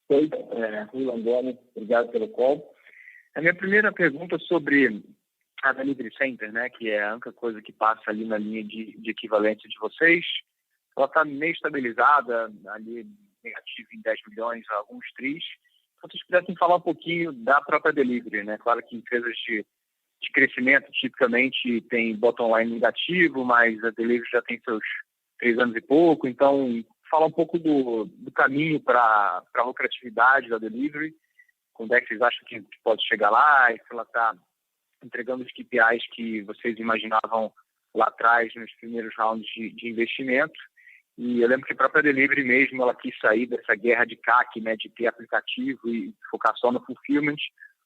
Oi, Rui Langoni, obrigado pelo call. A minha primeira pergunta sobre a Delivery Center, né, que é a única coisa que passa ali na linha de equivalência de vocês. Ela está meio estabilizada, ali negativo em 10 milhões, alguns tris. Se vocês pudessem falar um pouquinho da própria Delivery, né? Claro que empresas de crescimento tipicamente tem bottom line negativo, mas a Delivery já tem seus 3 anos e pouco, então fala um pouco do caminho para a lucratividade da Delivery, quando é que vocês acham que pode chegar lá, e se ela está entregando os KPIs que vocês imaginavam lá atrás nos primeiros rounds de investimento. E eu lembro que a própria Delivery mesmo, ela quis sair dessa guerra de CAC, né, de ter aplicativo e focar só no fulfillment,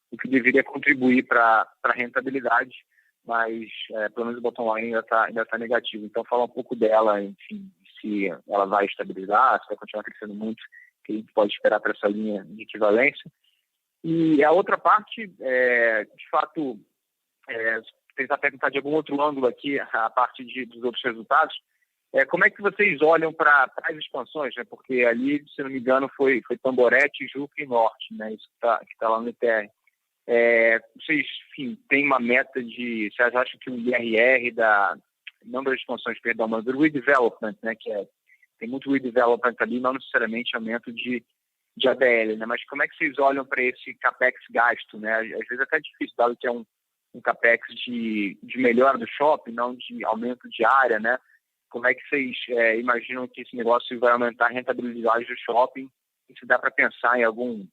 o que deveria contribuir para a rentabilidade, mas pelo menos o bottom line ainda tá negativo. Então fala um pouco dela, enfim, se ela vai estabilizar, se vai continuar crescendo muito, que a gente pode esperar para essa linha de equivalência. E a outra parte, de fato, tentar perguntar de algum outro ângulo aqui, a parte dos outros resultados, como é que vocês olham para as expansões, né? Porque ali, se não me engano, foi Tamboré, Tijuca e Norte, né? Isso que tá lá no ETR. Vocês, enfim, têm uma meta de... Vocês acham que o IRR não das expansões, perdão, mas do redevelopment, né? Que tem muito redevelopment ali, não necessariamente aumento de ADL, né? Mas como é que vocês olham para esse CAPEX gasto, né? Às vezes é até difícil, dado que é um CAPEX de melhora do shopping, não de aumento de área, né? Como é que vocês imaginam que esse negócio vai aumentar a rentabilidade do shopping? E se dá para pensar em algum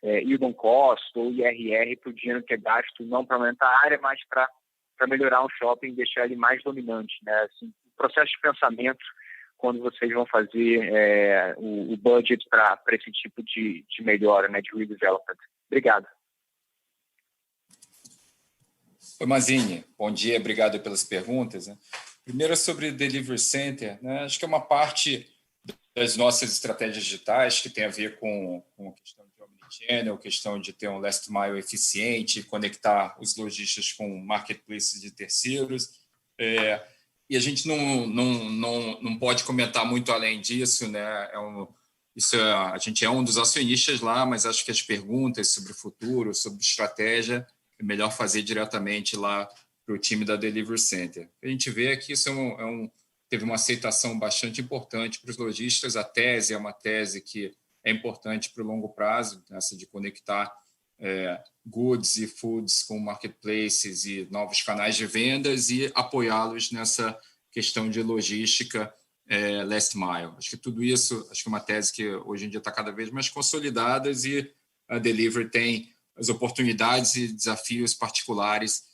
yield on cost ou IRR para o dinheiro que é gasto, não para aumentar a área, mas para melhorar um shopping e deixar ele mais dominante, né? Assim, o processo de pensamento quando vocês vão fazer o budget para esse tipo de melhora, né, de redevelopment. Obrigado. Oi, Mazzini. Bom dia, obrigado pelas perguntas, né? Primeiro, sobre Delivery Center, né? Acho que é uma parte das nossas estratégias digitais que tem a ver com a questão de omnichannel, questão de ter um last mile eficiente, conectar os lojistas com marketplaces de terceiros. E a gente não pode comentar muito além disso, né? A gente é um dos acionistas lá, mas acho que as perguntas sobre o futuro, sobre estratégia, é melhor fazer diretamente lá para o time da Delivery Center. A gente vê que isso teve uma aceitação bastante importante para os lojistas. A tese é uma tese que é importante para o longo prazo, essa de conectar goods e foods com marketplaces e novos canais de vendas e apoiá-los nessa questão de logística last mile. Acho que tudo isso, acho que é uma tese que hoje em dia está cada vez mais consolidada e a Delivery tem as oportunidades e desafios particulares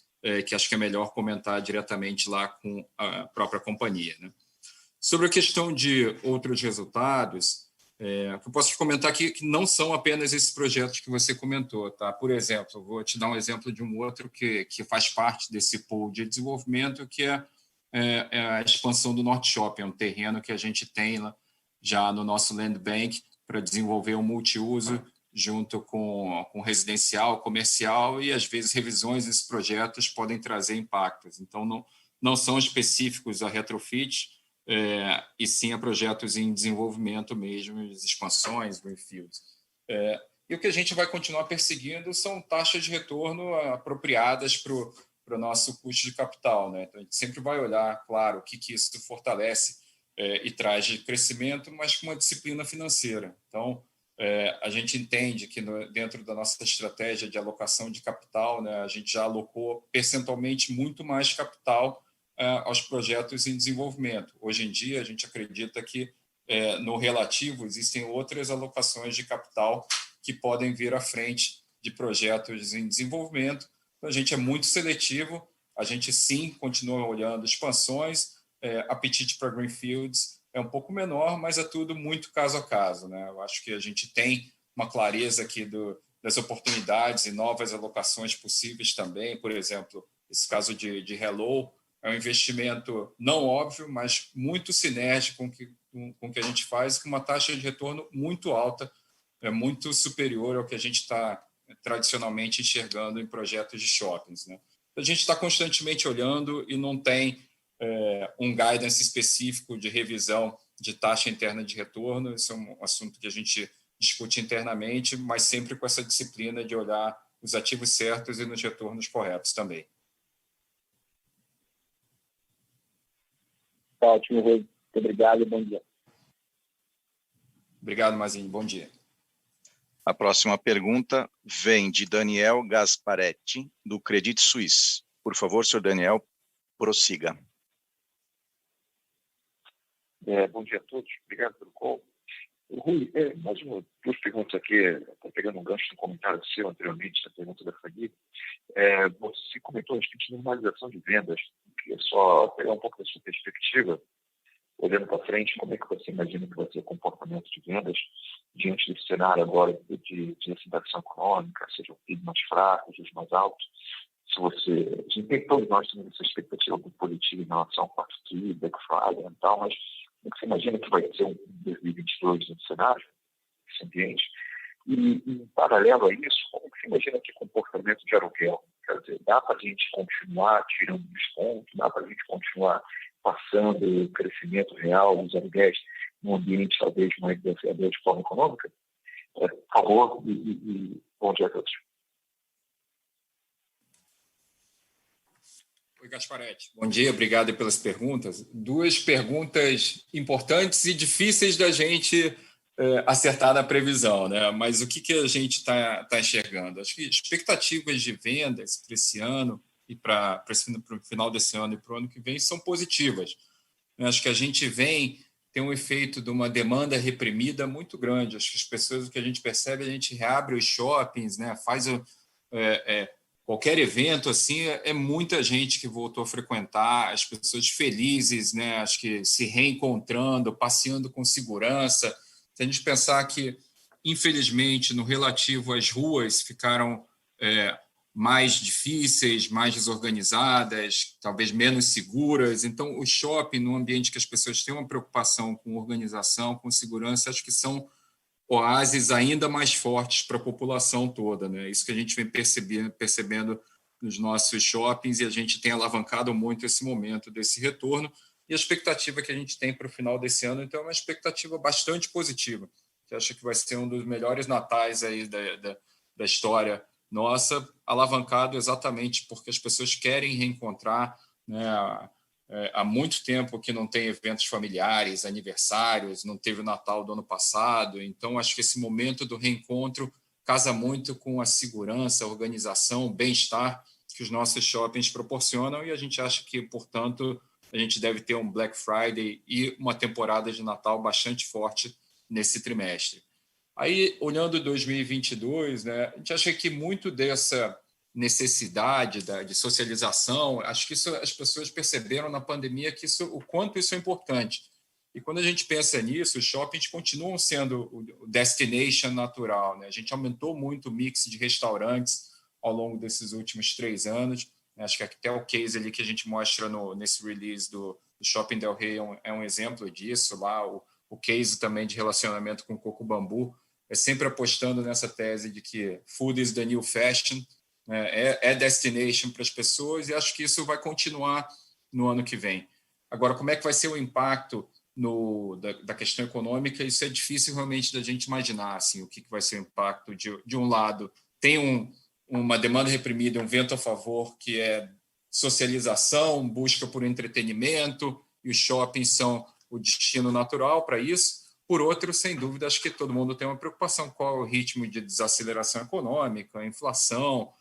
que acho que é melhor comentar diretamente lá com a própria companhia, né? Sobre a questão de outros resultados, o que eu posso te comentar aqui que não são apenas esses projetos que você comentou, tá? Por exemplo, vou te dar um exemplo de um outro que faz parte desse pool de desenvolvimento, que é a expansão do Norte Shopping, um terreno que a gente tem lá, já no nosso Land Bank para desenvolver um multiuso junto com residencial, comercial e, às vezes, revisões desses projetos podem trazer impactos. Então, não são específicos a retrofit, e sim a projetos em desenvolvimento mesmo, expansões, greenfields. E o que a gente vai continuar perseguindo são taxas de retorno apropriadas para o nosso custo de capital, né? Então, a gente sempre vai olhar, claro, o que isso fortalece e traz de crescimento, mas com uma disciplina financeira. Então, a gente entende que dentro da nossa estratégia de alocação de capital, né, a gente já alocou percentualmente muito mais capital aos projetos em desenvolvimento. Hoje em dia, a gente acredita que, no relativo, existem outras alocações de capital que podem vir à frente de projetos em desenvolvimento. Então, a gente é muito seletivo, a gente, sim, continua olhando expansões, apetite para greenfields é um pouco menor, mas é tudo muito caso a caso, né? Eu acho que a gente tem uma clareza aqui das oportunidades e novas alocações possíveis também. Por exemplo, esse caso de Hello é um investimento não óbvio, mas muito sinérgico com o que a gente faz, com uma taxa de retorno muito alta, muito superior ao que a gente está tradicionalmente enxergando em projetos de shoppings, né? A gente está constantemente olhando e não tem um guidance específico de revisão de taxa interna de retorno. Isso é um assunto que a gente discute internamente, mas sempre com essa disciplina de olhar os ativos certos e nos retornos corretos também. Ótimo, Rui. Muito obrigado e bom dia. Obrigado, Mazinho. Bom dia. A próxima pergunta vem de Daniel Gasparetti, do Credit Suisse. Por favor, senhor Daniel, prossiga. Bom dia a todos. Obrigado pelo call. Rui, mais duas perguntas aqui. Estou pegando um gancho no comentário seu anteriormente, da pergunta da Fagui. Você comentou a respeito de normalização de vendas. Queria só pegar um pouco da sua perspectiva, olhando para frente, como é que você imagina que vai ser o comportamento de vendas diante desse cenário agora de aceleração econômica, seja o PIB mais fraco, juros mais altos? Se você... Todos nós temos essa expectativa muito positiva em relação ao quarto TRI, Black Friday e tal, mas como é que você imagina que vai ser um 2022 nesse cenário, nesse ambiente? E, em paralelo a isso, como é que você imagina que comportamento de aluguel? Quer dizer, dá para a gente continuar tirando desconto, dá para a gente continuar passando o crescimento real dos aluguéis num ambiente talvez mais desafiador de forma econômica? Por favor, e bom dia a todos. Oi, Gasparetti. Bom dia, obrigado pelas perguntas. Duas perguntas importantes e difíceis da gente acertar na previsão, né? Mas o que a gente está enxergando? Acho que expectativas de vendas para esse ano e para o final desse ano e para o ano que vem são positivas. Acho que a gente tem um efeito de uma demanda reprimida muito grande. Acho que as pessoas, o que a gente percebe, a gente reabre os shoppings, né? Faz qualquer evento assim, é muita gente que voltou a frequentar, as pessoas felizes, né? Acho que se reencontrando, passeando com segurança. Se a gente pensar que, infelizmente, no relativo às ruas ficaram mais difíceis, mais desorganizadas, talvez menos seguras. Então, o shopping, num ambiente que as pessoas têm uma preocupação com organização, com segurança, acho que são oásis ainda mais fortes para a população toda, né? Isso que a gente vem percebendo nos nossos shoppings e a gente tem alavancado muito esse momento desse retorno e a expectativa que a gente tem para o final desse ano, então, é uma expectativa bastante positiva, que acho que vai ser um dos melhores natais aí da história nossa, alavancado exatamente porque as pessoas querem reencontrar, né? Há muito tempo que não tem eventos familiares, aniversários, não teve o Natal do ano passado, então acho que esse momento do reencontro casa muito com a segurança, a organização, o bem-estar que os nossos shoppings proporcionam, e a gente acha que, portanto, a gente deve ter um Black Friday e uma temporada de Natal bastante forte nesse trimestre. Aí, olhando 2022, né, a gente acha que muito dessa necessidade de socialização, acho que isso as pessoas perceberam na pandemia que o quanto isso é importante. E quando a gente pensa nisso, os shoppings continuam sendo o destination natural, né? A gente aumentou muito o mix de restaurantes ao longo desses últimos 3 anos. Acho que até o case ali que a gente mostra nesse release do Shopping Del Rey é um exemplo disso. Lá, o case também de relacionamento com o Coco Bambu é sempre apostando nessa tese de que food is the new fashion, né? É destination para as pessoas, e acho que isso vai continuar no ano que vem. Agora, como é que vai ser o impacto da questão econômica? Isso é difícil realmente da gente imaginar, assim, o que vai ser o impacto. De um lado, tem uma demanda reprimida, um vento a favor, que é socialização, busca por entretenimento, e os shoppings são o destino natural para isso. Por outro, sem dúvida, acho que todo mundo tem uma preocupação com qual é o ritmo de desaceleração econômica, inflação,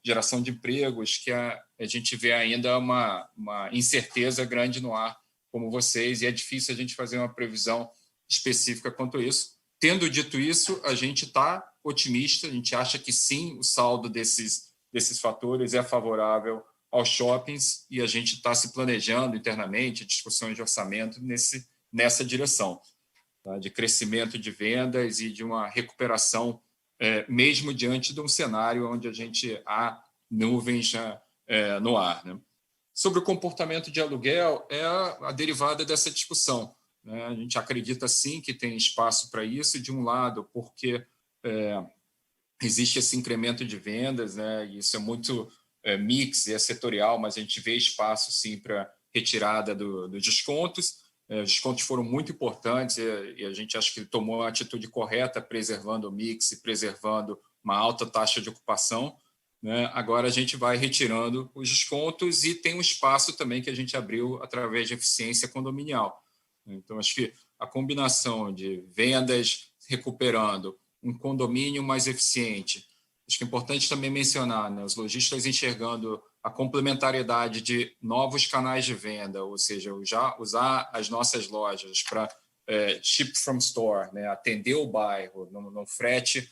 geração de empregos, que a gente vê ainda uma incerteza grande no ar, como vocês, e é difícil a gente fazer uma previsão específica quanto a isso. Tendo dito isso, a gente está otimista, a gente acha que sim, o saldo desses fatores é favorável aos shoppings, e a gente está se planejando internamente, discussões de orçamento nessa direção, tá? De crescimento de vendas e de uma recuperação, mesmo diante de um cenário onde há nuvens no ar, né? Sobre o comportamento de aluguel, é a derivada dessa discussão, né? A gente acredita, sim, que tem espaço para isso, de um lado, porque existe esse incremento de vendas, né? E isso é muito mix, é setorial, mas a gente vê espaço, sim, para retirada dos descontos. Os descontos foram muito importantes, e a gente acha que ele tomou a atitude correta, preservando o mix e preservando uma alta taxa de ocupação, né? Agora a gente vai retirando os descontos, e tem um espaço também que a gente abriu através de eficiência condominial. Então, acho que a combinação de vendas recuperando, um condomínio mais eficiente, acho que é importante também mencionar, né, os lojistas enxergando a complementariedade de novos canais de venda, ou seja, usar as nossas lojas para ship from store, né, atender o bairro no frete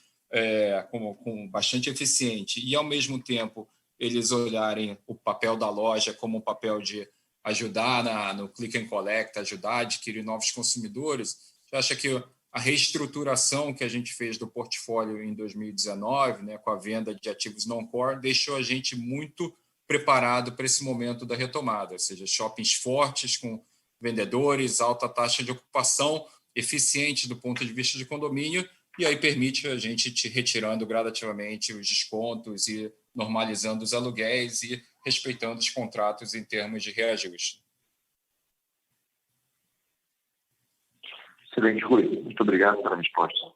com bastante eficiente, e, ao mesmo tempo, eles olharem o papel da loja como um papel de ajudar no click and collect, ajudar a adquirir novos consumidores. Você acha que a reestruturação que a gente fez do portfólio em 2019, né, com a venda de ativos non-core, deixou a gente muito preparado para esse momento da retomada, ou seja, shoppings fortes, com vendedores, alta taxa de ocupação, eficiente do ponto de vista de condomínio, e aí permite a gente ir retirando gradativamente os descontos e normalizando os aluguéis e respeitando os contratos em termos de reajuste. Excelente, Rui. Muito obrigado pela resposta.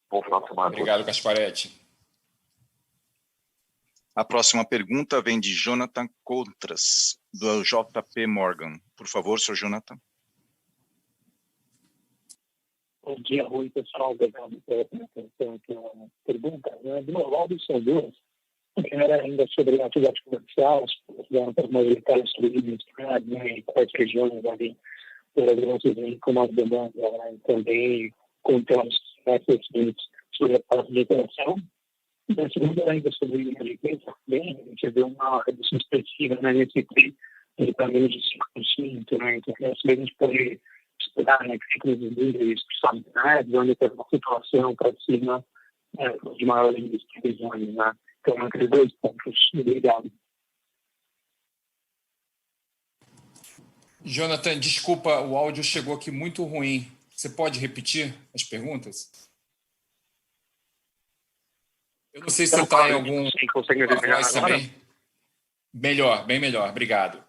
Bom final de semana. Obrigado, Gasparetti. A próxima pergunta vem de Jonathan Contras, do JP Morgan. Por favor, senhor Jonathan. Bom dia, Rui, pessoal. Obrigado pela atenção aqui na pergunta. Do meu lado, são duas. A primeira ainda sobre a atividade comercial, para movimentar sobre o spread, né, em quais regiões ali, como as demandas, né, também contamos sobre a parte de operação. E a segunda ainda sobre a liquidez, bem, a gente vê uma redução expressiva, né, nesse PIB, para menos de 5%, né, então a gente pode estudar, né, que os líderes precisados, onde tem uma situação para cima de maiores previsões, né. Então, entre 2 pontos. Obrigado. Jonathan, desculpa, o áudio chegou aqui muito ruim. Você pode repetir as perguntas? Eu não sei se você está em algum... Sim, consegue me ouvir melhor agora? Melhor, bem melhor. Obrigado.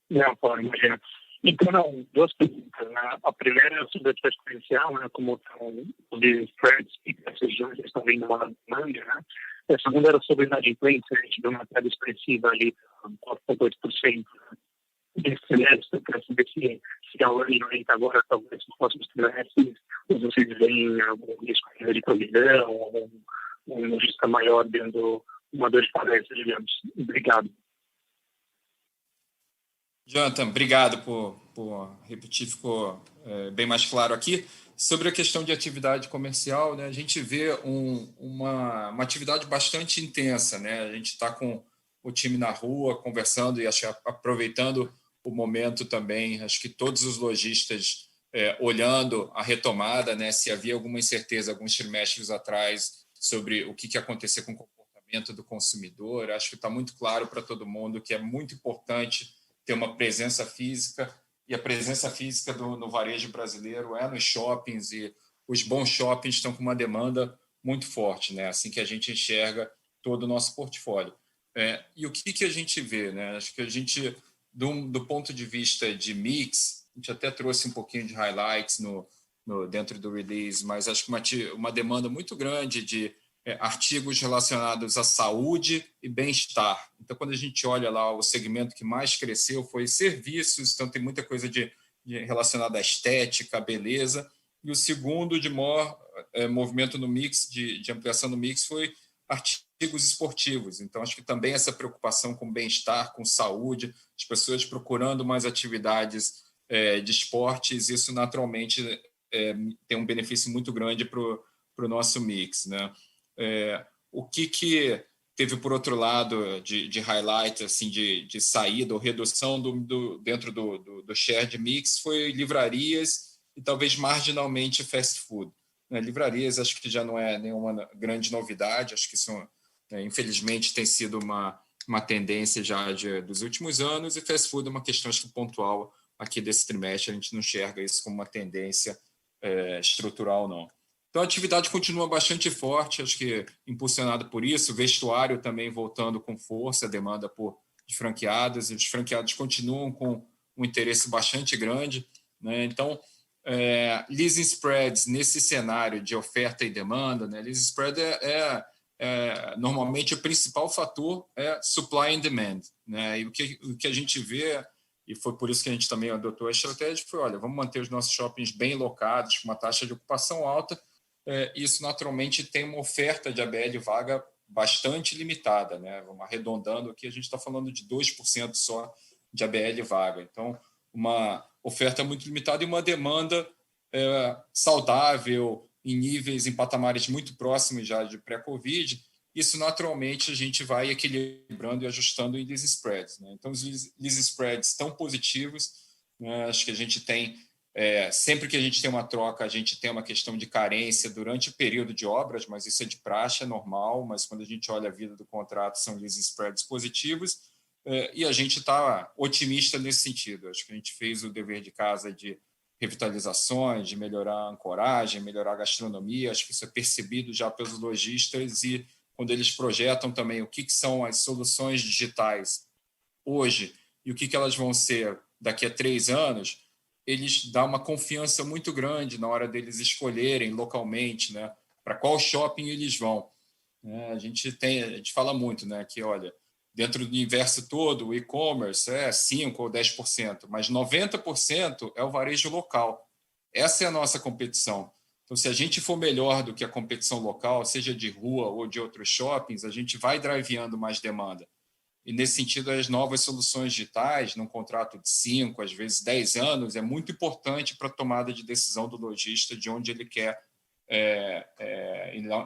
Não, pode, imagina. Então, não, 2 perguntas, né? A primeira é sobre a atividade comercial, né? Como estão os spreads e as regiões estão vindo uma demanda, né? A segunda era sobre a inadimplência, a gente deu uma queda expressiva ali, 4,8%. Desse semestre, para saber se a ordem agora, talvez nos próximos trimestres, vocês veem algum risco de provisão, um risco maior dentro de uma dor de cabeça, digamos. Obrigado. Jonathan, obrigado por repetir, ficou bem mais claro aqui. Sobre a questão de atividade comercial, né, a gente vê uma atividade bastante intensa, né? A gente está com o time na rua, conversando e aproveitando o momento também. Acho que todos os lojistas olhando a retomada, né, se havia alguma incerteza alguns trimestres atrás sobre o que ia acontecer com o comportamento do consumidor. Acho que está muito claro para todo mundo que é muito importante ter uma presença física, e a presença física no varejo brasileiro é nos shoppings, e os bons shoppings estão com uma demanda muito forte, né? Assim que a gente enxerga todo o nosso portfólio. E o que a gente vê, né? Acho que a gente, do ponto de vista de mix, a gente até trouxe um pouquinho de highlights dentro do release, mas acho que uma demanda muito grande de artigos relacionados à saúde e bem-estar. Então, quando a gente olha lá, o segmento que mais cresceu foi serviços, então tem muita coisa relacionada à estética, à beleza, e o segundo de maior movimento no mix, de ampliação no mix, foi artigos esportivos. Então, acho que também essa preocupação com bem-estar, com saúde, as pessoas procurando mais atividades de esportes, isso naturalmente tem um benefício muito grande para o nosso mix, né? O que teve, por outro lado, de highlight, assim, de saída ou redução dentro do share de mix foi livrarias e talvez marginalmente fast food. Livrarias acho que já não é nenhuma grande novidade, acho que isso, infelizmente, tem sido uma tendência já dos últimos anos, e fast food é uma questão, acho que pontual aqui desse trimestre, a gente não enxerga isso como uma tendência estrutural, não. Então, a atividade continua bastante forte, acho que impulsionada por isso, vestuário também voltando com força, a demanda de franqueados, e os franqueados continuam com um interesse bastante grande, né? Então, leasing spreads nesse cenário de oferta e demanda, né? Leasing spread normalmente o principal fator é supply and demand, né? E o que a gente vê, e foi por isso que a gente também adotou a estratégia, foi, olha, vamos manter os nossos shoppings bem locados, com uma taxa de ocupação alta. Isso naturalmente tem uma oferta de ABL vaga bastante limitada, né? Vamos arredondando aqui, a gente está falando de 2% só de ABL vaga. Então, uma oferta muito limitada e uma demanda saudável, em patamares muito próximos já de pré-Covid. Isso naturalmente a gente vai equilibrando e ajustando em lease spreads, né? Então, os lease spreads estão positivos, né? Acho que a gente tem sempre que a gente tem uma troca, a gente tem uma questão de carência durante o período de obras, mas isso é de praxe, é normal, mas quando a gente olha a vida do contrato, são leasing spreads positivos, e a gente está otimista nesse sentido. Acho que a gente fez o dever de casa de revitalizações, de melhorar a ancoragem, melhorar a gastronomia, acho que isso é percebido já pelos lojistas, e quando eles projetam também o que são as soluções digitais hoje e o que elas vão ser daqui a 3 anos, eles dão uma confiança muito grande na hora deles escolherem localmente, né, para qual shopping eles vão. A gente fala muito, né, que, olha, dentro do universo todo, o e-commerce é 5% ou 10%, mas 90% é o varejo local. Essa é a nossa competição. Então, se a gente for melhor do que a competição local, seja de rua ou de outros shoppings, a gente vai driveando mais demanda. E, nesse sentido, as novas soluções digitais, num contrato de 5, às vezes 10 anos, é muito importante para a tomada de decisão do lojista de onde ele quer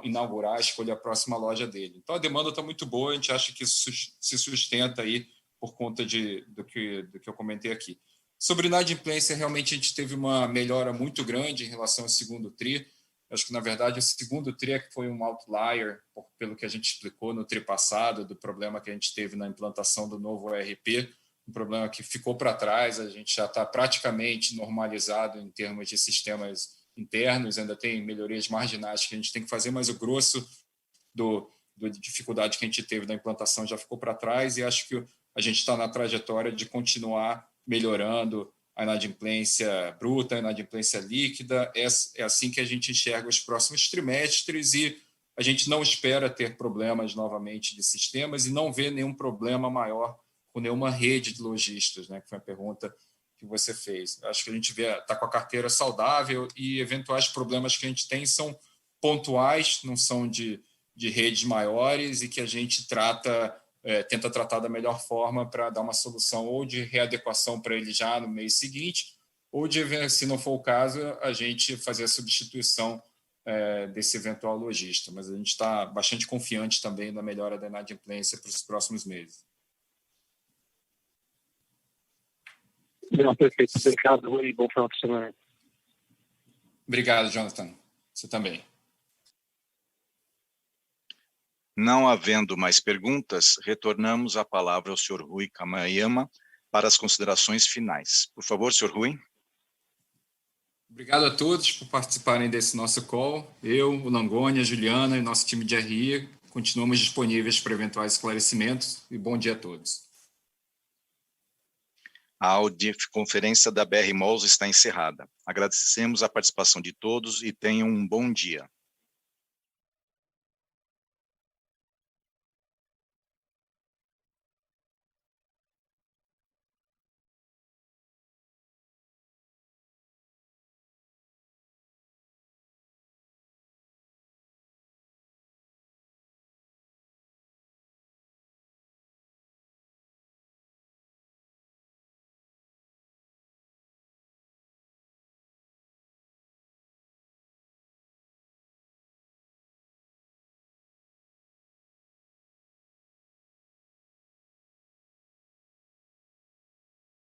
inaugurar, escolher a próxima loja dele. Então, a demanda está muito boa, a gente acha que isso se sustenta aí por conta do que eu comentei aqui. Sobre inadimplência, realmente a gente teve uma melhora muito grande em relação ao segundo TRI. Acho que, na verdade, o segundo TRI é que foi um outlier, pelo que a gente explicou no TRI passado, do problema que a gente teve na implantação do novo ERP, um problema que ficou para trás, a gente já está praticamente normalizado em termos de sistemas internos, ainda tem melhorias marginais que a gente tem que fazer, mas o grosso da dificuldade que a gente teve na implantação já ficou para trás, e acho que a gente está na trajetória de continuar melhorando a inadimplência bruta, a inadimplência líquida. É assim que a gente enxerga os próximos trimestres, e a gente não espera ter problemas novamente de sistemas e não vê nenhum problema maior com nenhuma rede de lojistas, né, que foi a pergunta que você fez. Acho que a gente está com a carteira saudável e eventuais problemas que a gente tem são pontuais, não são de redes maiores e que a gente tenta tratar da melhor forma para dar uma solução ou de readequação para ele já no mês seguinte, ou de, se não for o caso, a gente fazer a substituição desse eventual lojista. Mas a gente está bastante confiante também na melhora da inadimplência para os próximos meses. Não, perfeito. Obrigado, Rui. Bom final de semana. Obrigado, Jonathan. Você também. Não havendo mais perguntas, retornamos a palavra ao senhor Rui Kamayama para as considerações finais. Por favor, senhor Rui. Obrigado a todos por participarem desse nosso call. Eu, o Langoni, a Juliana e nosso time de RI continuamos disponíveis para eventuais esclarecimentos e bom dia a todos. A audioconferência da BR Malls está encerrada. Agradecemos a participação de todos e tenham um bom dia.